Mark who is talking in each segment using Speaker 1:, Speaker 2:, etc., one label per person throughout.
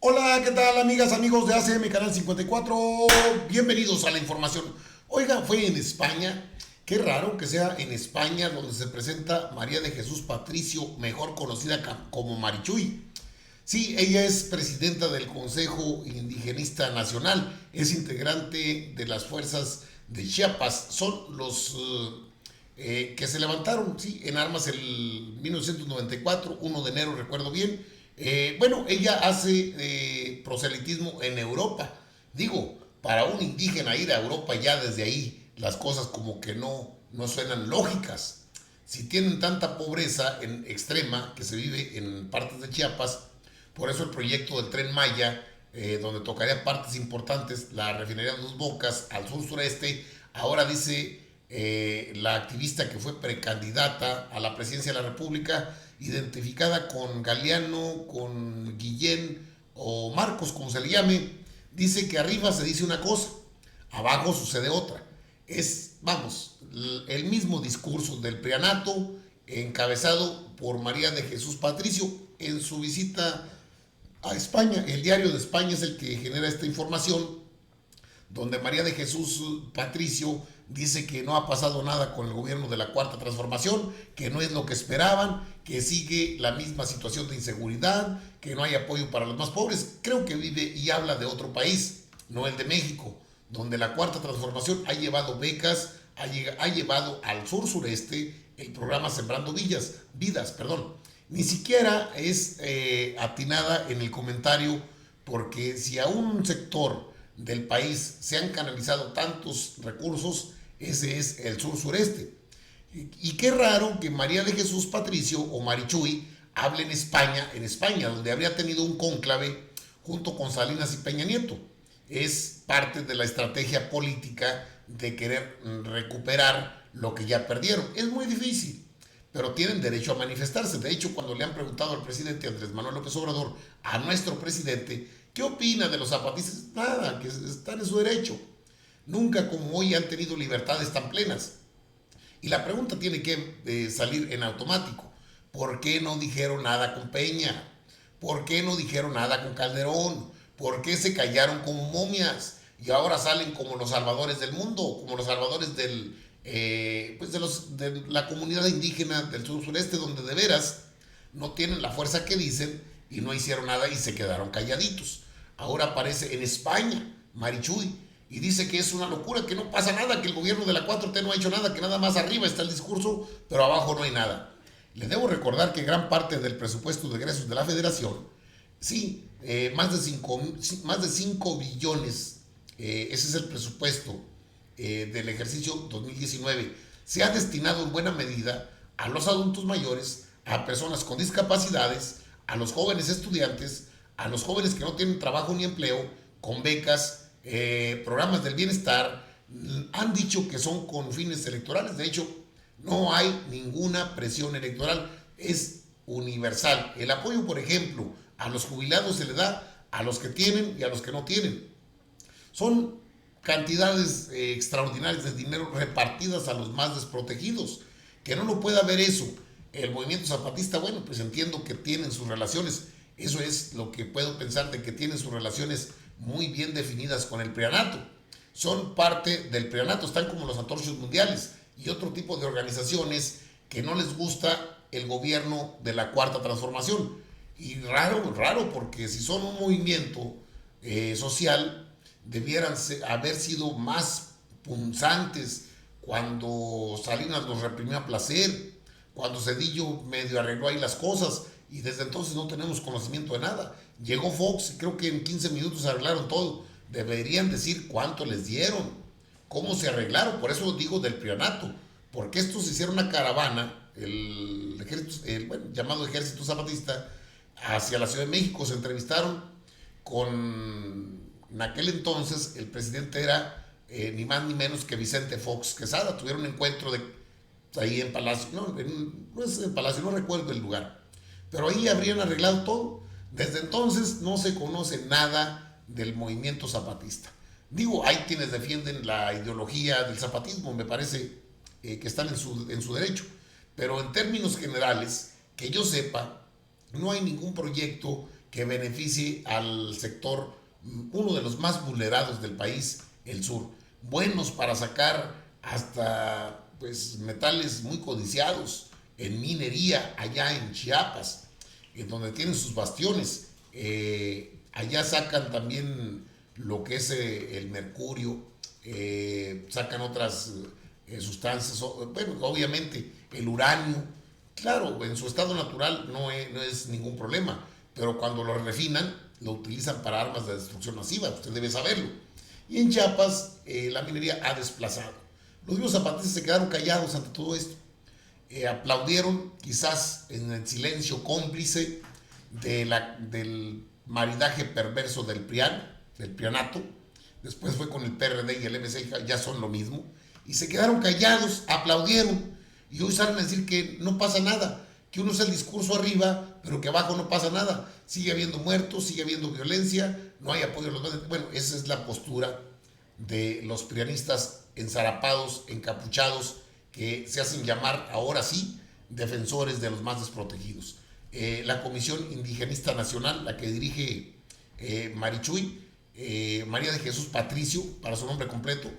Speaker 1: Hola, ¿qué tal amigas, amigos de ACM Canal 54? Bienvenidos a la información. Oiga, fue en España. Qué raro que sea en España donde se presenta María de Jesús Patricio, mejor conocida como Marichuy. Sí, ella es presidenta del Consejo Indigenista Nacional, es integrante de las fuerzas de Chiapas, son los que se levantaron, sí, en armas el 1994, 1 de enero, recuerdo bien. Bueno, ella hace proselitismo en Europa. Digo, para un indígena ir a Europa ya desde ahí, las cosas como que no suenan lógicas. Si tienen tanta pobreza en extrema que se vive en partes de Chiapas, por eso el proyecto del Tren Maya, donde tocaría partes importantes, la refinería de Dos Bocas al sur sureste, ahora dice la activista que fue precandidata a la presidencia de la República, identificada con Galeano, con Guillén o Marcos, como se le llame, dice que arriba se dice una cosa, abajo sucede otra. Es, vamos, el mismo discurso del prianato encabezado por María de Jesús Patricio en su visita a España. El Diario de España es el que genera esta información, donde María de Jesús Patricio dice que no ha pasado nada con el gobierno de la Cuarta Transformación, que no es lo que esperaban, que sigue la misma situación de inseguridad, que no hay apoyo para los más pobres. Creo que vive y habla de otro país, no el de México, donde la Cuarta Transformación ha llevado becas, ha llevado al sur sureste el programa Sembrando Vidas, perdón. Ni siquiera es atinada en el comentario, porque si a un sector del país se han canalizado tantos recursos, ese es el sur sureste. Y qué raro que María de Jesús Patricio o Marichuy hable en España, donde habría tenido un cónclave junto con Salinas y Peña Nieto. Es parte de la estrategia política de querer recuperar lo que ya perdieron. Es muy difícil, pero tienen derecho a manifestarse. De hecho, cuando le han preguntado al presidente Andrés Manuel López Obrador, a nuestro presidente, ¿qué opina de los zapatistas? Nada, que están en su derecho. Nunca como hoy han tenido libertades tan plenas. Y la pregunta tiene que salir en automático. ¿Por qué no dijeron nada con Peña? ¿Por qué no dijeron nada con Calderón? ¿Por qué se callaron como momias? Y ahora salen como los salvadores del mundo, como los salvadores pues de la comunidad indígena del sur sureste, donde de veras no tienen la fuerza que dicen y no hicieron nada y se quedaron calladitos. Ahora aparece en España Marichuy y dice que es una locura, que no pasa nada, que el gobierno de la 4T no ha hecho nada, que nada más arriba está el discurso, pero abajo no hay nada. Les debo recordar que gran parte del presupuesto de egresos de la Federación, sí, más de 5 billones, ese es el presupuesto del ejercicio 2019, se ha destinado en buena medida a los adultos mayores, a personas con discapacidades, a los jóvenes estudiantes, a los jóvenes que no tienen trabajo ni empleo, con becas, programas del bienestar. Han dicho que son con fines electorales. De hecho, no hay ninguna presión electoral, es universal. El apoyo, por ejemplo, a los jubilados se le da a los que tienen y a los que no tienen. Son cantidades extraordinarias de dinero repartidas a los más desprotegidos. Que no lo pueda ver eso el movimiento zapatista, bueno, pues entiendo que tienen sus relaciones. Eso es lo que puedo pensar, de que tienen sus relaciones muy bien definidas con el prianato. Son parte del prianato, están como los antorchos mundiales y otro tipo de organizaciones que no les gusta el gobierno de la Cuarta Transformación. Y raro, porque si son un movimiento social, debieran haber sido más punzantes cuando Salinas los reprimió a placer, cuando Cedillo medio arregló ahí las cosas, y desde entonces no tenemos conocimiento de nada. Llegó Fox y creo que en 15 minutos arreglaron todo. Deberían decir cuánto les dieron, cómo se arreglaron. Por eso digo del prianato, porque estos hicieron una caravana, bueno, llamado Ejército Zapatista, hacia la Ciudad de México. Se entrevistaron con, en aquel entonces el presidente era ni más ni menos que Vicente Fox Quesada. Tuvieron un encuentro ahí en Palacio, no es en Palacio, no recuerdo el lugar, pero ahí habrían arreglado todo. Desde entonces no se conoce nada del movimiento zapatista. Digo, hay quienes defienden la ideología del zapatismo, me parece que están en su derecho, pero en términos generales, que yo sepa, no hay ningún proyecto que beneficie al sector, uno de los más vulnerados del país, el sur. Buenos para sacar hasta pues metales muy codiciados en minería allá en Chiapas, en donde tienen sus bastiones. Allá sacan también lo que es el mercurio, sacan otras sustancias, bueno, obviamente el uranio, claro, en su estado natural no es ningún problema, pero cuando lo refinan, lo utilizan para armas de destrucción masiva, usted debe saberlo. Y en Chiapas la minería ha desplazado. Los mismos zapatistas se quedaron callados ante todo esto. Aplaudieron, quizás en el silencio cómplice del maridaje perverso del PRIAN, del PRIANato. Después fue con el PRD y el MC, ya son lo mismo. Y se quedaron callados, aplaudieron. Y hoy salen a decir que no pasa nada, que uno es el discurso arriba, pero que abajo no pasa nada. Sigue habiendo muertos, sigue habiendo violencia, no hay apoyo a los demás. Bueno, esa es la postura de los prianistas enzarapados, encapuchados, que se hacen llamar ahora sí defensores de los más desprotegidos. La Comisión Indigenista Nacional, la que dirige Marichuy, María de Jesús Patricio, para su nombre completo,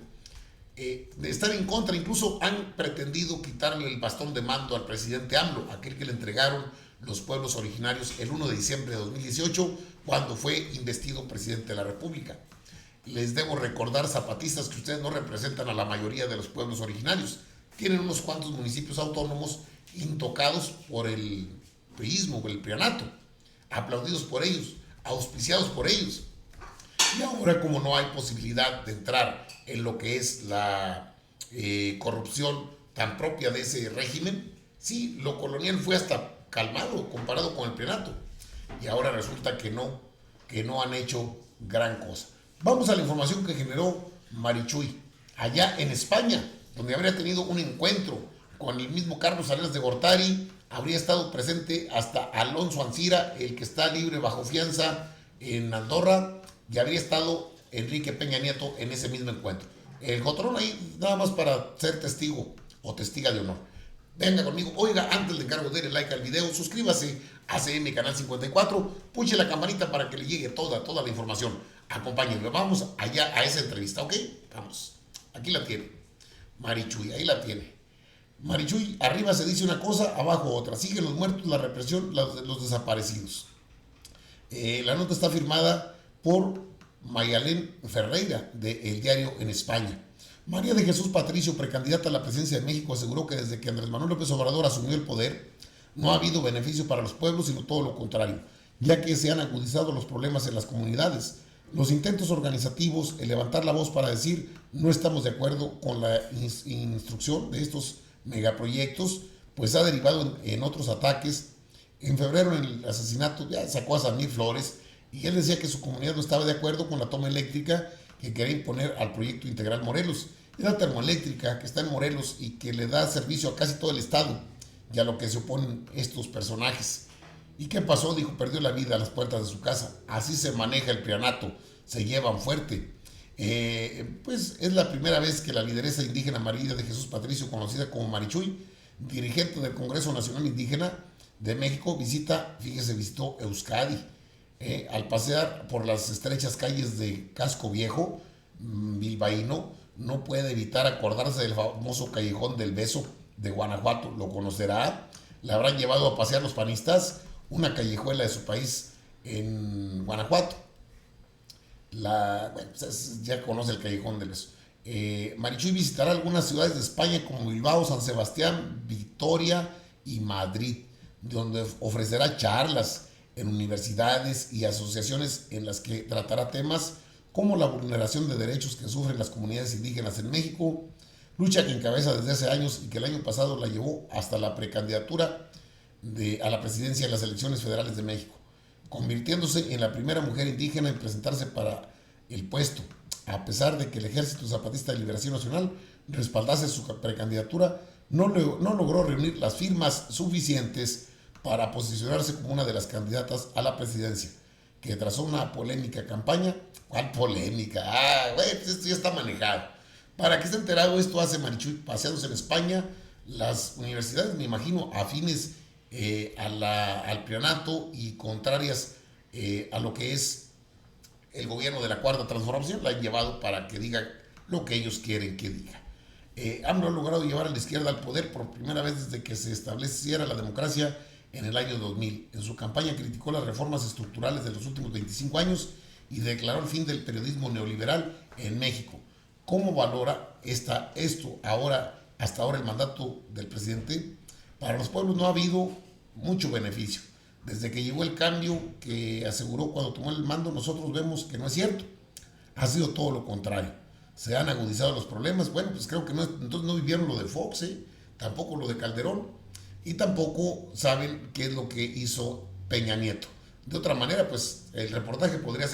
Speaker 1: de estar en contra, incluso han pretendido quitarle el bastón de mando al presidente AMLO, aquel que le entregaron los pueblos originarios el 1 de diciembre de 2018, cuando fue investido presidente de la República. Les debo recordar, zapatistas, que ustedes no representan a la mayoría de los pueblos originarios. Tienen unos cuantos municipios autónomos intocados por el priismo, por el prianato, aplaudidos por ellos, auspiciados por ellos. Y ahora, como no hay posibilidad de entrar en lo que es la corrupción tan propia de ese régimen, sí, lo colonial fue hasta calmado comparado con el prianato. Y ahora resulta que no han hecho gran cosa. Vamos a la información que generó Marichuy, allá en España, donde habría tenido un encuentro con el mismo Carlos Salinas de Gortari, habría estado presente hasta Alonso Ancira, el que está libre bajo fianza en Andorra, y habría estado Enrique Peña Nieto en ese mismo encuentro. El Jotrón ahí nada más para ser testigo o testiga de honor. Venga conmigo. Oiga, antes le encargo de darle like al video, suscríbase a CM Canal 54, puche la campanita para que le llegue toda la información. Acompáñenme, vamos allá a esa entrevista, ¿ok? Vamos. Aquí la tiene. Marichuy, ahí la tiene. Marichuy, arriba se dice una cosa, abajo otra. Siguen los muertos, la represión, los desaparecidos. La nota está firmada por Mayalén Ferreira, de El Diario en España. María de Jesús Patricio, precandidata a la presidencia de México, aseguró que desde que Andrés Manuel López Obrador asumió el poder, no ha habido beneficio para los pueblos, sino todo lo contrario, ya que se han agudizado los problemas en las comunidades. Los intentos organizativos, el levantar la voz para decir no estamos de acuerdo con la instrucción de estos megaproyectos, pues ha derivado en otros ataques. En febrero, en el asesinato, ya sacó a Samir Flores, y él decía que su comunidad no estaba de acuerdo con la toma eléctrica que quería imponer al proyecto integral Morelos. Es la termoeléctrica que está en Morelos y que le da servicio a casi todo el estado, y a lo que se oponen estos personajes. ¿Y qué pasó? Dijo, perdió la vida a las puertas de su casa. Así se maneja el prianato, se llevan fuerte. Pues es la primera vez que la lideresa indígena María de Jesús Patricio, conocida como Marichuy, dirigente del Congreso Nacional Indígena de México, visitó Euskadi. Al pasear por las estrechas calles de Casco Viejo, bilbaíno, no puede evitar acordarse del famoso Callejón del Beso de Guanajuato. ¿Lo conocerá? ¿La habrán llevado a pasear los panistas? Una callejuela de su país en Guanajuato. Bueno, pues ya conoce el Callejón del Beso. Marichuy visitará algunas ciudades de España como Bilbao, San Sebastián, Vitoria y Madrid, donde ofrecerá charlas en universidades y asociaciones en las que tratará temas como la vulneración de derechos que sufren las comunidades indígenas en México, lucha que encabeza desde hace años y que el año pasado la llevó hasta la precandidatura a la presidencia de las elecciones federales de México, convirtiéndose en la primera mujer indígena en presentarse para el puesto, a pesar de que el Ejército Zapatista de Liberación Nacional respaldase su precandidatura. No logró reunir las firmas suficientes para posicionarse como una de las candidatas a la presidencia, que tras una polémica campaña. ¿Cuál polémica? Güey, pues esto ya está manejado. Para que esté enterado, esto hace Marichuy paseándose en España. Las universidades, me imagino, afines al prianato y contrarias a lo que es el gobierno de la Cuarta Transformación, la han llevado para que diga lo que ellos quieren que diga. AMLO ha logrado llevar a la izquierda al poder por primera vez desde que se estableciera la democracia en el año 2000. En su campaña criticó las reformas estructurales de los últimos 25 años y declaró el fin del periodismo neoliberal en México. ¿Cómo valora esto hasta ahora el mandato del presidente? Para los pueblos no ha habido mucho beneficio. Desde que llegó el cambio que aseguró cuando tomó el mando, nosotros vemos que no es cierto. Ha sido todo lo contrario. Se han agudizado los problemas. Bueno, pues creo que entonces no vivieron lo de Fox, tampoco lo de Calderón, y tampoco saben qué es lo que hizo Peña Nieto. De otra manera, pues el reportaje podría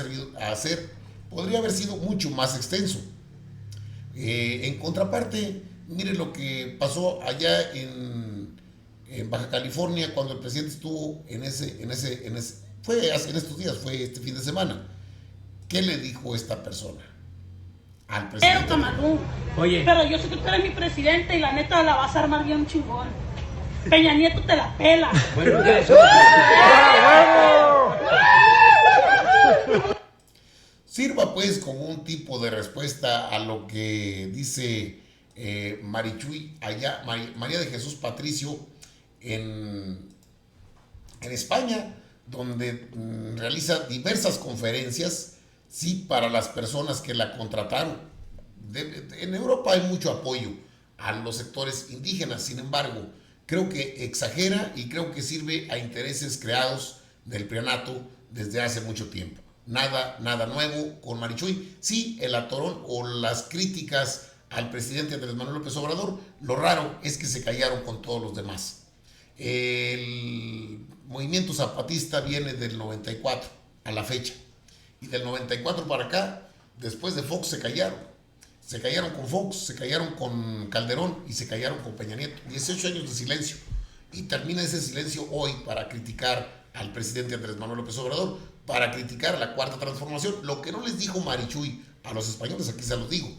Speaker 1: haber sido mucho más extenso. En contraparte, mire lo que pasó allá en Baja California cuando el presidente estuvo en estos días, fue este fin de semana. ¿Qué le dijo esta persona al presidente?
Speaker 2: Pero Camalú, oye, pero yo sé que tú eres mi presidente y la neta la vas a armar bien chingón. Peña Nieto te la pela. Bueno,
Speaker 1: sirva pues como un tipo de respuesta a lo que dice Marichuy allá, María de Jesús Patricio en España, donde realiza diversas conferencias, sí, para las personas que la contrataron. En Europa hay mucho apoyo a los sectores indígenas, sin embargo, creo que exagera y creo que sirve a intereses creados del prianato desde hace mucho tiempo. Nada nuevo con Marichuy. Sí, el atorón o las críticas al presidente Andrés Manuel López Obrador, lo raro es que se callaron con todos los demás. El movimiento zapatista viene del 94 a la fecha, y del 94 para acá, después de Fox se callaron con Fox, se callaron con Calderón y se callaron con Peña Nieto. 18 años de silencio, y termina ese silencio hoy para criticar al presidente Andrés Manuel López Obrador, para criticar a la Cuarta Transformación. Lo que no les dijo Marichuy a los españoles, aquí se los digo.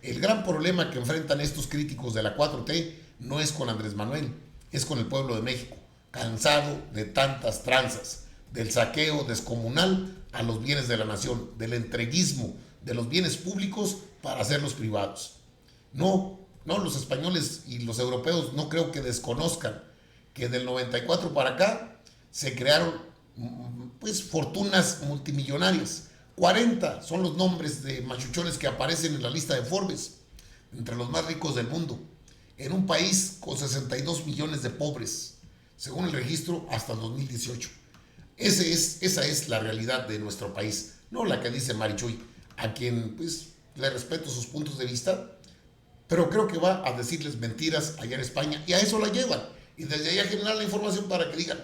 Speaker 1: El gran problema que enfrentan estos críticos de la 4T no es con Andrés Manuel, es con el pueblo de México, cansado de tantas tranzas, del saqueo descomunal a los bienes de la nación, del entreguismo de los bienes públicos para hacerlos privados. No, los españoles y los europeos no creo que desconozcan que del 94 para acá se crearon pues fortunas multimillonarias. 40 son los nombres de machuchones que aparecen en la lista de Forbes, entre los más ricos del mundo, en un país con 62 millones de pobres, según el registro hasta el 2018. Esa es la realidad de nuestro país, no la que dice Marichuy, a quien pues le respeto sus puntos de vista, pero creo que va a decirles mentiras allá en España, y a eso la llevan, y desde allá generar la información para que digan,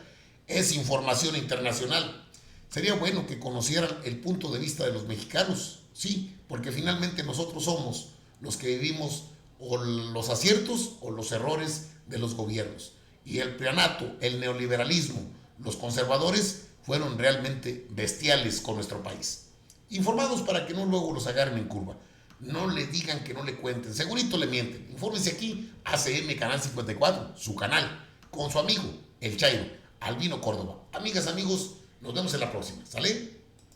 Speaker 1: es información internacional. Sería bueno que conocieran el punto de vista de los mexicanos, sí, porque finalmente nosotros somos los que vivimos o los aciertos o los errores de los gobiernos. Y el prianato, el neoliberalismo, los conservadores fueron realmente bestiales con nuestro país. Informados para que no luego los agarren en curva. No le digan que no le cuenten, segurito le mienten. Infórmense aquí, ACM Canal 54, su canal, con su amigo, el Chairo, Albino Córdoba. Amigas, amigos, nos vemos en la próxima, ¿sale?